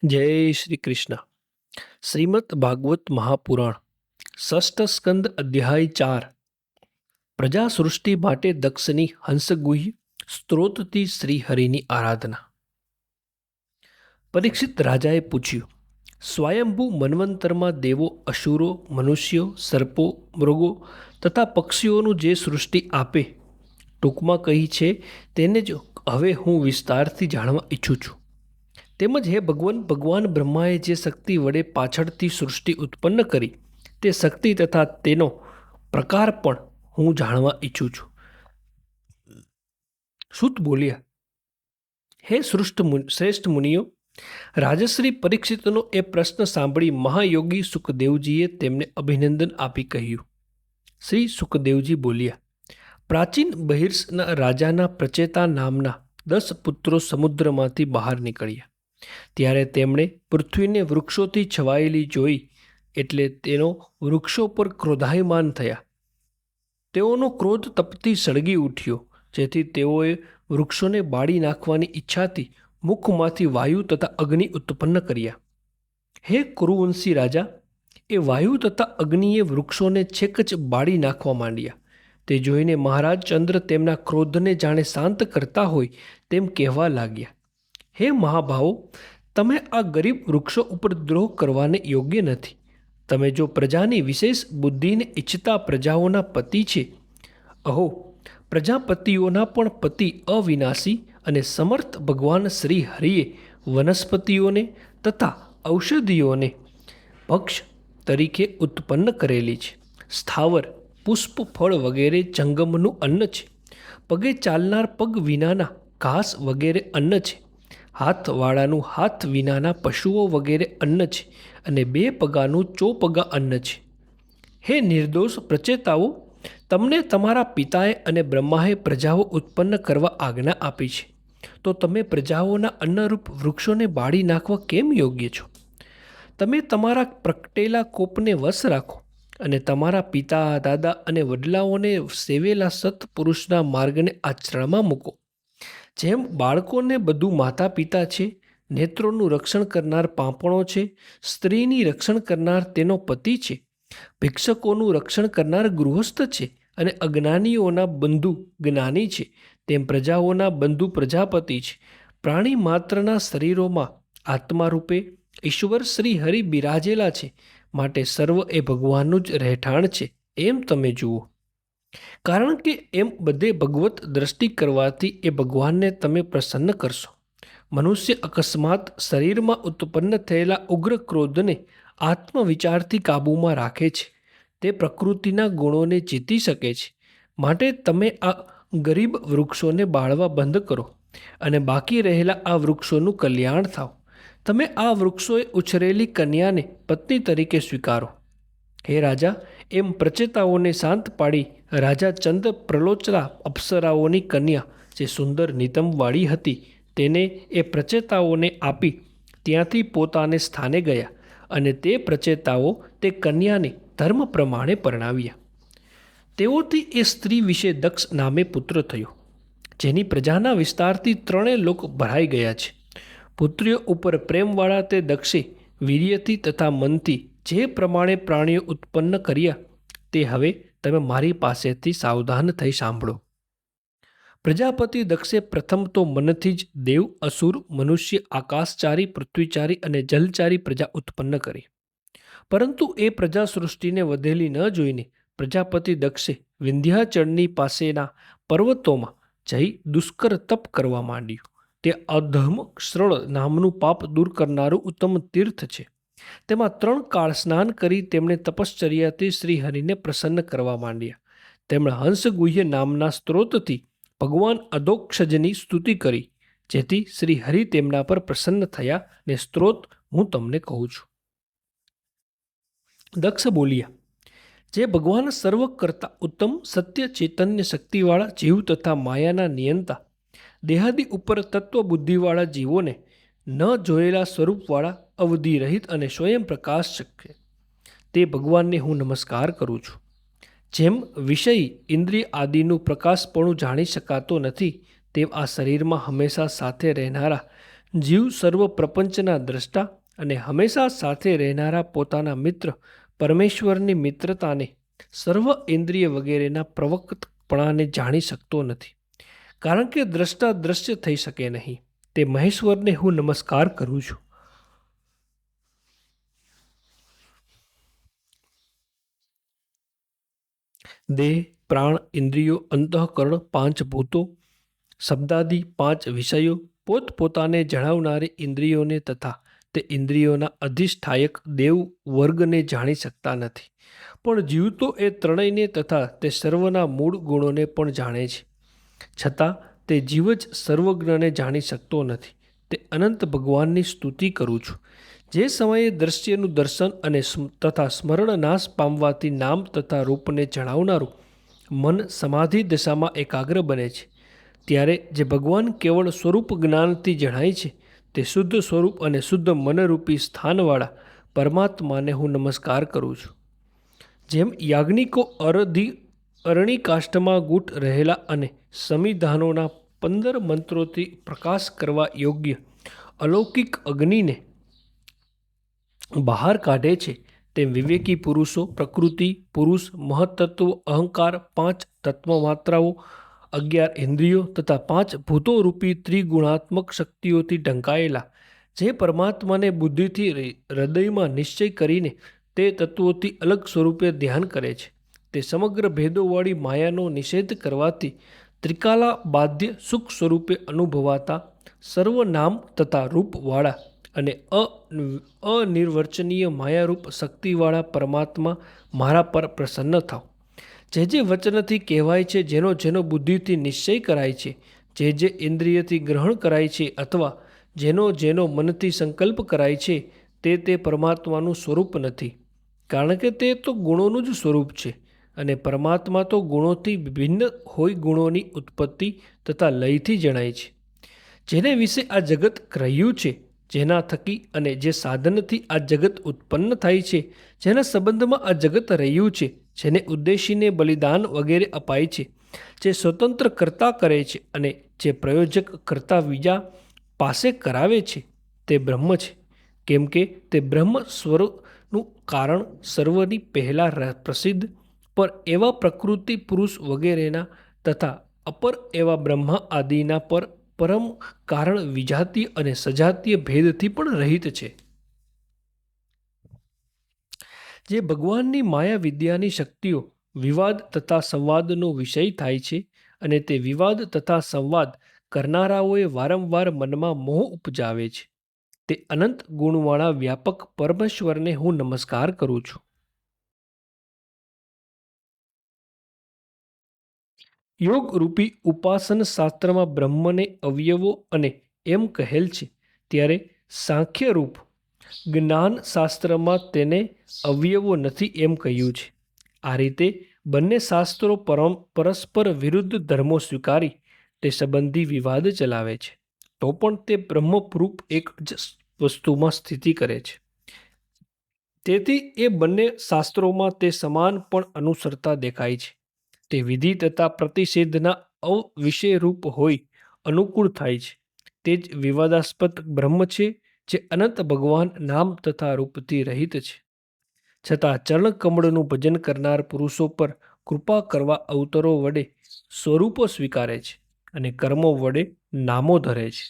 જય શ્રી કૃષ્ણ. શ્રીમદ ભાગવત મહાપુરાણ ષષ્ઠ સ્કંદ અધ્યાય 4. પ્રજા સૃષ્ટિ માટે દક્ષની હંસગુહ્ય સ્ત્રોતથી શ્રી હરિની આરાધના. પરીક્ષિત રાજાએ પૂછ્યું, સ્વયંભૂ મન્વંતરમાં દેવો, અસુરો, મનુષ્યો, સર્પો, મૃગો તથા પક્ષીઓનું જે સૃષ્ટિ આપે ટૂંકમાં કહી છે તેને જ હવે હું વિસ્તારથી જાણવા ઈચ્છું છું. તેમજ હે ભગવાન બ્રહ્માએ જે શક્તિ વડે પાછળથી સૃષ્ટિ ઉત્પન્ન કરી તે શક્તિ તથા તેનો પ્રકાર પણ હું જાણવા ઈચ્છું છું. સૂત બોલ્યા, હે શ્રેષ્ઠ મુનિઓ, રાજશ્રી પરીક્ષિતનો એ પ્રશ્ન સાંભળી મહાયોગી સુખદેવજીએ તેમને અભિનંદન આપી કહ્યું. શ્રી સુખદેવજી બોલ્યા, પ્રાચીન બહિર્ષના રાજાના પ્રચેતા નામના 10 પુત્રો સમુદ્રમાંથી બહાર નીકળ્યા. ત્યારે તેમણે પૃથ્વીને વૃક્ષોથી છવાયેલી જોઈ એટલે તેનો વૃક્ષો પર ક્રોધાયમાન થયા. તેઓનો ક્રોધ તપથી સળગી ઉઠ્યો, જેથી તેઓએ વૃક્ષોને બાળી નાખવાની ઈચ્છાથી મુખમાંથી વાયુ તથા અગ્નિ ઉત્પન્ન કર્યા. હે કુરુવંશી રાજા, એ વાયુ તથા અગ્નિએ વૃક્ષોને છેક જ બાળી નાખવા માંડ્યા. તે જોઈને મહારાજ ચંદ્ર તેમના ક્રોધને જાણે શાંત કરતા હોય તેમ કહેવા લાગ્યા, હે મહાભાવો, તમે આ ગરીબ વૃક્ષો ઉપર દ્રોહ કરવાને યોગ્ય નથી. તમે જો પ્રજાની વિશેષ બુદ્ધિને ઈચ્છતા પ્રજાઓના પતિ છે, અહો, પ્રજાપતિઓના પણ પતિ અવિનાશી અને સમર્થ ભગવાન શ્રી હરિએ વનસ્પતિઓને તથા ઔષધિઓને ભક્ષ તરીકે ઉત્પન્ન કરેલી છે. સ્થાવર, પુષ્પ, ફળ વગેરે જંગમનું અન્ન છે. પગે ચાલનાર પગ વિનાના ઘાસ વગેરે અન્ન છે. હાથવાળાનું હાથ વિનાના પશુઓ વગેરે અન્ન છે અને 2 પગાનું ચોપગા અન્ન છે. હે નિર્દોષ પ્રચેતાઓ, તમને તમારા પિતાએ અને બ્રહ્માએ પ્રજાઓ ઉત્પન્ન કરવા આજ્ઞા આપી છે, તો તમે પ્રજાઓના અન્નરૂપ વૃક્ષોને બાળી નાખવા કેમ યોગ્ય છો? તમે તમારા પ્રગટેલા કોપને વશ રાખો અને તમારા પિતા, દાદા અને વડલાઓને સેવેલા સત્પુરુષના માર્ગને આચરણમાં મૂકો. જેમ બાળકોને બધું માતા પિતા છે, નેત્રોનું રક્ષણ કરનાર પાંપણો છે, સ્ત્રીની રક્ષણ કરનાર તેનો પતિ છે, ભિક્ષકોનું રક્ષણ કરનાર ગૃહસ્થ છે અને અજ્ઞાનીઓના બંધુ જ્ઞાની છે, તેમ પ્રજાઓના બંધુ પ્રજાપતિ છે. પ્રાણી માત્રના શરીરોમાં આત્મા રૂપે ઈશ્વર શ્રી હરિ બિરાજેલા છે, માટે સર્વ એ ભગવાનનું જ રહેઠાણ છે એમ તમે જુઓ. કારણ કે એમ બધે ભગવત દ્રષ્ટિ કરવાથી એ ભગવાનને તમે પ્રસન્ન કરશો. મનુષ્ય અકસ્માત શરીરમાં ઉત્પન્ન થયેલા ઉગ્ર ક્રોધને આત્મવિચારથી કાબૂમાં રાખે છે. તે પ્રકૃતિના ગુણોને જીતી શકે છે. માટે તમે આ ગરીબ વૃક્ષોને બાળવા બંધ કરો અને બાકી રહેલા આ વૃક્ષોનું કલ્યાણ થાવ. તમે આ વૃક્ષોએ ઉછરેલી કન્યાને પત્ની તરીકે સ્વીકારો. હે રાજા, એમ પ્રચેતાઓને શાંત પાડી રાજા ચંદ્ર પ્રલોચતા અપ્સરાઓની કન્યા જે સુંદર નિતંબવાળી હતી તેને એ પ્રચેતાઓને આપી ત્યાંથી પોતાને સ્થાને ગયા અને તે પ્રચેતાઓ તે કન્યાને ધર્મ પ્રમાણે પરણાવ્યા. તેઓથી એ સ્ત્રી વિશે દક્ષ નામે પુત્ર થયો, જેની પ્રજાના વિસ્તારથી 3 લોક ભરાઈ ગયા છે. પુત્રીઓ ઉપર પ્રેમવાળા તે દક્ષે વીર્યથી તથા મનથી જે પ્રમાણે પ્રાણીઓ ઉત્પન્ન કર્યા તે હવે તમે મારી પાસેથી સાવધાન થઈ સાંભળો. પ્રજાપતિ દક્ષે પ્રથમ તો મનથી જ દેવ, અસુર, મનુષ્ય, આકાશચારી, પૃથ્વીચારી અને જલચારી પ્રજા ઉત્પન્ન કરી. પરંતુ એ પ્રજા સૃષ્ટિને વધેલી ન જોઈને પ્રજાપતિ દક્ષે વિંધ્યાચળની પાસેના પર્વતોમાં જઈ દુષ્કર તપ કરવા માંડ્યું. તે અધમ શ્રળ નામનું પાપ દૂર કરનારું ઉત્તમ તીર્થ છે. તેમાં 3 કાળ સ્નાન કરી તેમણે તપશ્ચર્યાથી શ્રીહરિને પ્રસન્ન કરવા માંડ્યા. તેમણે હંસગુહ્ય નામના સ્ત્રોતથી ભગવાન અધોક્ષજની સ્તુતિ કરી, જેથી શ્રીહરિ તેમના પર પ્રસન્ન થયા ને સ્ત્રોત હું તમને કહું છું. દક્ષ બોલ્યા, જે ભગવાન સર્વ કરતા ઉત્તમ સત્ય ચૈતન્ય શક્તિવાળા જીવ તથા માયાના નિયંતા, દેહાદિ ઉપર તત્વ બુદ્ધિવાળા જીવોને ન જોયેલા સ્વરૂપવાળા અવધિ રહિત અને સ્વયં પ્રકાશ છે, તે ભગવાનને હું નમસ્કાર કરું છું. જેમ વિષય ઇન્દ્રિય આદિનું પ્રકાશપણું જાણી શકાતો નથી, તેમ આ શરીરમાં હંમેશા સાથે રહેનારા જીવ સર્વ પ્રપંચના દ્રષ્ટા અને હંમેશા સાથે રહેનારા પોતાના મિત્ર પરમેશ્વરની મિત્રતાને, સર્વ ઇન્દ્રિય વગેરેના પ્રવક્તપણાને જાણી શકતો નથી, કારણ કે દ્રષ્ટા દ્રશ્ય થઈ શકે નહીં. તે મહેશ્વરને હું નમસ્કાર કરું છું. દેહ, પ્રાણ, ઇન્દ્રિયો, અંતઃકરણ, 5 ભૂતો, શબ્દાદિ 5 વિષયો, પોતપોતાને જણાવનારી ઇન્દ્રિયોને તથા તે ઇન્દ્રિયોના અધિષ્ઠાયક દેવ વર્ગને જાણી શકતા નથી. પણ જીવ તો એ ત્રણેયને તથા તે સર્વના મૂળ ગુણોને પણ જાણે છે. છતાં તે જીવ જ સર્વજ્ઞને જાણી શકતો નથી. તે અનંત ભગવાનની સ્તુતિ કરું છું. જે સમયે દ્રશ્યનું દર્શન અને તથા સ્મરણ નાશ પામવાથી નામ તથા રૂપને જણાવનારું મન સમાધિ દશામાં એકાગ્ર બને છે, ત્યારે જે ભગવાન કેવળ સ્વરૂપ જ્ઞાનથી જણાય છે, તે શુદ્ધ સ્વરૂપ અને શુદ્ધ મનરૂપી સ્થાનવાળા પરમાત્માને હું નમસ્કાર કરું છું. જેમ યાજ્ઞિકો અરણી કાષ્ઠમાં ગૂઢ રહેલા અને સંવિધાનોના 15 મંત્રોથી પ્રકાશ કરવા યોગ્ય અલૌકિક અગ્નિને બહાર કાઢે છે, તેમ વિવેકી પુરુષો પ્રકૃતિ, પુરુષ, મહત્તત્વ, અહંકાર, 5 તત્વમાત્રાઓ, 11 ઇન્દ્રિયો તથા 5 ભૂતોરૂપી ત્રિગુણાત્મક શક્તિઓથી ઢંકાયેલા જે પરમાત્માને બુદ્ધિથી હૃદયમાં નિશ્ચય કરીને તે તત્વોથી અલગ સ્વરૂપે ધ્યાન કરે છે, તે સમગ્ર ભેદોવાળી માયાનો નિષેધ કરવાથી ત્રિકાલા બાધ્ય સુખ સ્વરૂપે અનુભવાતા સર્વનામ તથા રૂપવાળા અને અનિર્વચનીય માયારૂપ શક્તિવાળા પરમાત્મા મારા પર પ્રસન્ન થાવ. જે વચનથી કહેવાય છે, જેનો જેનો બુદ્ધિથી નિશ્ચય કરાય છે, જે ઇન્દ્રિયથી ગ્રહણ કરાય છે અથવા જેનો મનથી સંકલ્પ કરાય છે, તે પરમાત્માનું સ્વરૂપ નથી, કારણ કે તે તો ગુણોનું જ સ્વરૂપ છે અને પરમાત્મા તો ગુણોથી ભિન્ન હોય ગુણોની ઉત્પત્તિ તથા લયથી જણાય છે. જેને વિશે આ જગત રહ્યું છે, જેના થકી અને જે સાધનથી આ જગત ઉત્પન્ન થાય છે, જેના સંબંધમાં આ જગત રહ્યું છે, જેને ઉદ્દેશીને બલિદાન વગેરે અપાય છે, જે સ્વતંત્ર કરતા કરે છે અને જે પ્રયોજક કરતા બીજા પાસે કરાવે છે, તે બ્રહ્મ છે. કેમ કે તે બ્રહ્મ સ્વરૂપનું કારણ સર્વની પહેલાં પ્રસિદ્ધ પર એવા પ્રકૃતિ, પુરુષ વગેરેના તથા અપર એવા બ્રહ્મા આદિના પર પરમ કારણ વિજાતીય અને સજાતીય ભેદથી પણ રહિત છે. જે ભગવાનની માયા વિદ્યાની શક્તિઓ વિવાદ તથા સંવાદનો વિષય થાય છે અને તે વિવાદ તથા સંવાદ કરનારાઓએ વારંવાર મનમાં મોહ ઉપજાવે છે, તે અનંત ગુણવાળા વ્યાપક પરમેશ્વરને હું નમસ્કાર કરું છું. યોગ રૂપી ઉપાસન શાસ્ત્રમાં બ્રહ્મને અવયવો અને એમ કહેલ છે, ત્યારે સાંખ્યરૂપ જ્ઞાન શાસ્ત્રમાં તેને અવયવો નથી એમ કહ્યું છે. આ રીતે બંને શાસ્ત્રો પરસ્પર વિરુદ્ધ ધર્મો સ્વીકારી તે સંબંધી વિવાદ ચલાવે છે, તો પણ તે બ્રહ્મરૂપ એક જ વસ્તુમાં સ્થિતિ કરે છે. તેથી એ બંને શાસ્ત્રોમાં તે સમાન પણ અનુસરતા દેખાય છે. તે વિધિ તથા પ્રતિષેધના અવિષયરૂપ હોય અનુકૂળ થાય છે. તે જ વિવાદાસ્પદ બ્રહ્મ છે, જે અનંત ભગવાન નામ તથા રૂપથી રહિત છે, છતાં ચરણકમળનું ભજન કરનાર પુરુષો પર કૃપા કરવા અવતરો વડે સ્વરૂપો સ્વીકારે છે અને કર્મો વડે નામો ધરે છે.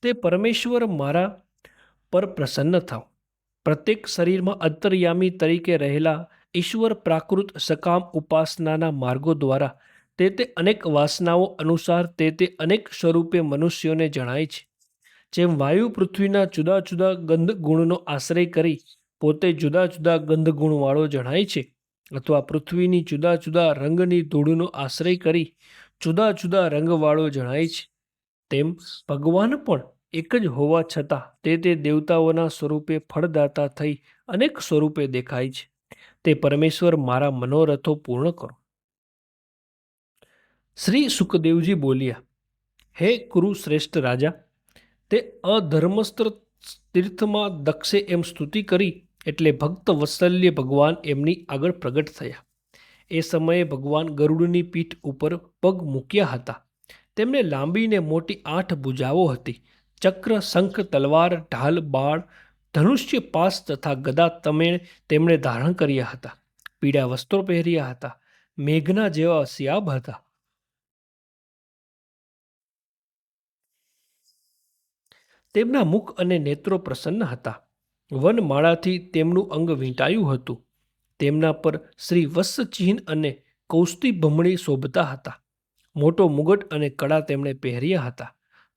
તે પરમેશ્વર મારા પર પ્રસન્ન થાવ. પ્રત્યેક શરીરમાં અંતર્યામી તરીકે રહેલા ઈશ્વર પ્રાકૃત સકામ ઉપાસનાના માર્ગો દ્વારા તે અનેક વાસનાઓ અનુસાર તે અનેક સ્વરૂપે મનુષ્યોને જણાય છે. જેમ વાયુ પૃથ્વીના જુદા જુદા ગંધ ગુણનો આશ્રય કરી પોતે જુદા જુદા ગંધ ગુણવાળો જણાય છે, અથવા પૃથ્વીની જુદા જુદા રંગની ધૂળનો આશ્રય કરી જુદા જુદા રંગવાળો જણાય છે, તેમ ભગવાન પણ એક જ હોવા છતાં તે દેવતાઓના સ્વરૂપે ફળદાતા થઈ અનેક સ્વરૂપે દેખાય છે. તે પરમેશ્વર મારા મનોરથો પૂર્ણ કરો. શ્રી સુખદેવજી બોલ્યા, હે કુરુ શ્રેષ્ઠ રાજા, તે અધર્મસ્ત્ર તીર્થમાં દક્ષે એમ સ્તુતિ કરી એટલે ભક્ત વત્સલ્ય ભગવાન એમની આગળ પ્રગટ થયા. એ સમયે ભગવાન ગરુડની પીઠ ઉપર પગ મૂક્યા હતા. તેમને લાંબી ને મોટી 8 ભુજાઓ હતી ચક્ર, શંખ, તલવાર, ઢાલ, બાળ, ધનુષ્ય, પાસ તથા ગદા તેમણે ધારણ કર્યા હતા. પીળા વસ્ત્રો પહેર્યા હતા. મેઘના જેવા શ્યામ હતા. તેમના મુખ અને નેત્રો પ્રસન્ન હતા. વનમાળાથી તેમનું અંગ વીંટાયું હતું. તેમના પર શ્રી વત્સચિહ્ન અને કૌસ્તી ભમણી શોભતા હતા. મોટો મુગટ અને કડા તેમણે પહેર્યા હતા.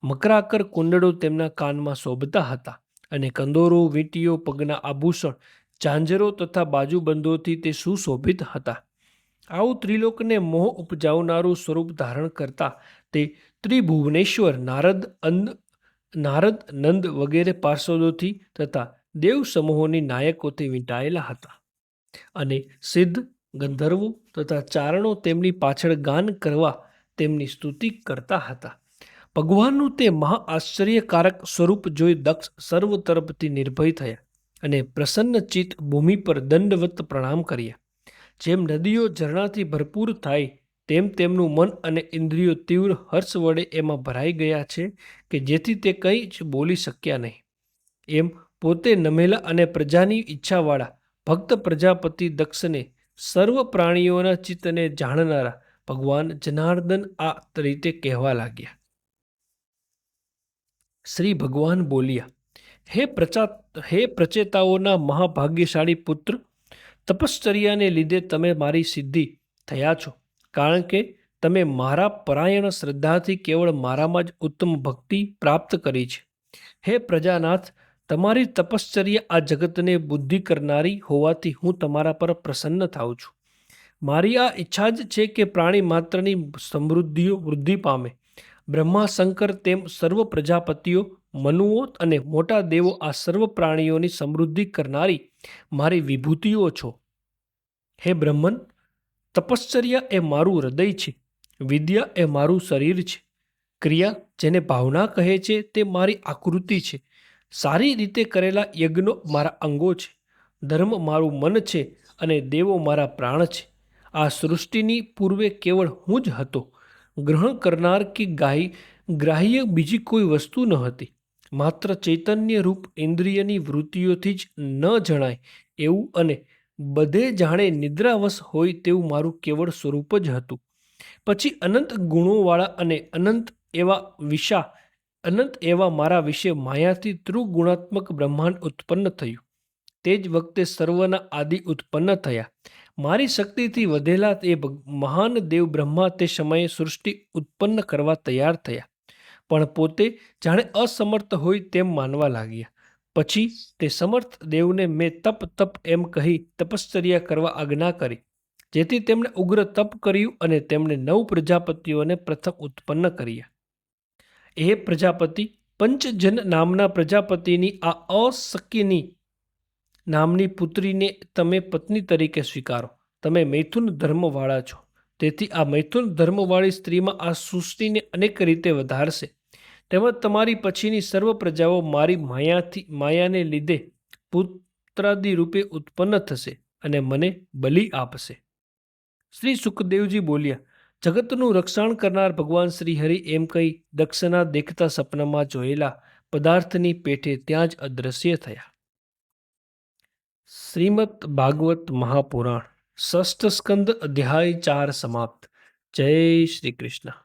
મકરાકર કુંડળો તેમના કાનમાં શોભતા હતા. અને કંદોરો, વીંટીઓ, પગના આભૂષણ, ઝાંઝરો તથા બાજુબંધોથી તે સુશોભિત હતા. આવું ત્રિલોકને મોહ ઉપજાવનારું સ્વરૂપ ધારણ કરતા તે ત્રિભુવનેશ્વર નારદ, નંદ વગેરે પાર્ષદોથી તથા દેવ સમૂહોની નાયકોથી વીંટાયેલા હતા. અને સિદ્ધ, ગંધર્વો તથા ચારણો તેમની પાછળ ગાન કરવા તેમની સ્તુતિ કરતા હતા. ભગવાનનું તે મહા આશ્ચર્યકારક સ્વરૂપ જોઈ દક્ષ સર્વ તરફથી નિર્ભય થયા અને પ્રસન્ન ચિત્ત ભૂમિ પર દંડવત પ્રણામ કર્યા. જેમ નદીઓ ઝરણાથી ભરપૂર થાય તેમ તેમનું મન અને ઇન્દ્રિયો તીવ્ર હર્ષ વડે એમાં ભરાઈ ગયા છે કે જેથી તે કંઈ જ બોલી શક્યા નહીં. એમ પોતે નમેલા અને પ્રજાની ઈચ્છાવાળા ભક્ત પ્રજાપતિ દક્ષને સર્વ પ્રાણીઓના ચિત્તને જાણનારા ભગવાન જનાર્દન આ રીતે કહેવા લાગ્યા. શ્રી ભગવાન બોલ્યા, હે પ્રચેતાઓના મહાભાગ્યશાળી પુત્ર, તપશ્ચર્યાને લીધે તમે મારી સિદ્ધિ થયા છો. કારણ કે તમે મારા પરાયણ શ્રદ્ધાથી કેવળ મારામાં જ ઉત્તમ ભક્તિ પ્રાપ્ત કરી છે. હે પ્રજાનાથ, તમારી તપશ્ચર્યા આ જગતને બુદ્ધિ કરનારી હોવાથી હું તમારા પર પ્રસન્ન થાઉં છું. મારી આ ઈચ્છા જ છે કે પ્રાણી માત્રની સમૃદ્ધિઓ વૃદ્ધિ પામે. બ્રહ્મા, શંકર તેમ સર્વ પ્રજાપતિઓ, મનુઓ અને મોટા દેવો આ સર્વ પ્રાણીઓની સમૃદ્ધિ કરનારી મારી વિભૂતિઓ છો. હે બ્રહ્મન, તપશ્ચર્યા એ મારું હૃદય છે. વિદ્યા એ મારું શરીર છે. ક્રિયા, જેને ભાવના કહે છે, તે મારી આકૃતિ છે. સારી રીતે કરેલા યજ્ઞો મારા અંગો છે. ધર્મ મારું મન છે અને દેવો મારા પ્રાણ છે. આ સૃષ્ટિની પૂર્વે કેવળ હું જ હતો. ગ્રહણ કરનાર કે ગ્રાહ્ય બીજી કોઈ વસ્તુ ન હતી. માત્ર ચૈતન્ય રૂપ ઇન્દ્રિયની વૃત્તિઓથી જ ન જણાય એવું અને બધે જાણે નિદ્રાવશ હોય તેવું મારું કેવળ સ્વરૂપ જ હતું. પછી અનંત ગુણોવાળા અને અનંત એવા મારા વિશે માયાથી ત્રિગુણાત્મક બ્રહ્માંડ ઉત્પન્ન થયું. તે જ વખતે સર્વના આદિ ઉત્પન્ન થયા. મારી શક્તિથી વધેલા એ મહાન દેવ બ્રહ્મા તે સમયે સૃષ્ટિ ઉત્પન્ન કરવા તૈયાર થયા, પણ પોતે જાણે અસમર્થ હોય તેમ માનવા લાગ્યા. પછી તે સમર્થ દેવને મેં તપ એમ કહી તપશ્ચર્યા કરવા આજ્ઞા કરી, જેથી તેમણે ઉગ્ર તપ કર્યું અને તેમણે 9 પ્રજાપતિઓને પ્રથમ ઉત્પન્ન કર્યા. એ પ્રજાપતિ, પંચજન નામના પ્રજાપતિની આ અશક્યની નામની પુત્રીને તમે પત્ની તરીકે સ્વીકારો. તમે મૈથુન ધર્મવાળા છો, તેથી આ મૈથુન ધર્મવાળી સ્ત્રીમાં આ સૃષ્ટિને અનેક રીતે વધારશે. તેમજ તમારી પછીની સર્વ પ્રજાઓ મારી માયાને લીધે પુત્રાદિ રૂપે ઉત્પન્ન થશે અને મને બલિ આપશે. શ્રી સુખદેવજી બોલ્યા, જગતનું રક્ષણ કરનાર ભગવાન શ્રી હરિ એમ કહી દક્ષના દેખતા સપનામાં જોયેલા પદાર્થની પેઠે ત્યાં જ અદ્રશ્ય થયા. શ્રીમદ ભાગવત મહાપુરાણ, ષષ્ઠ સ્કંદ, અધ્યાય 4 સમાપ્ત. જય શ્રી કૃષ્ણ.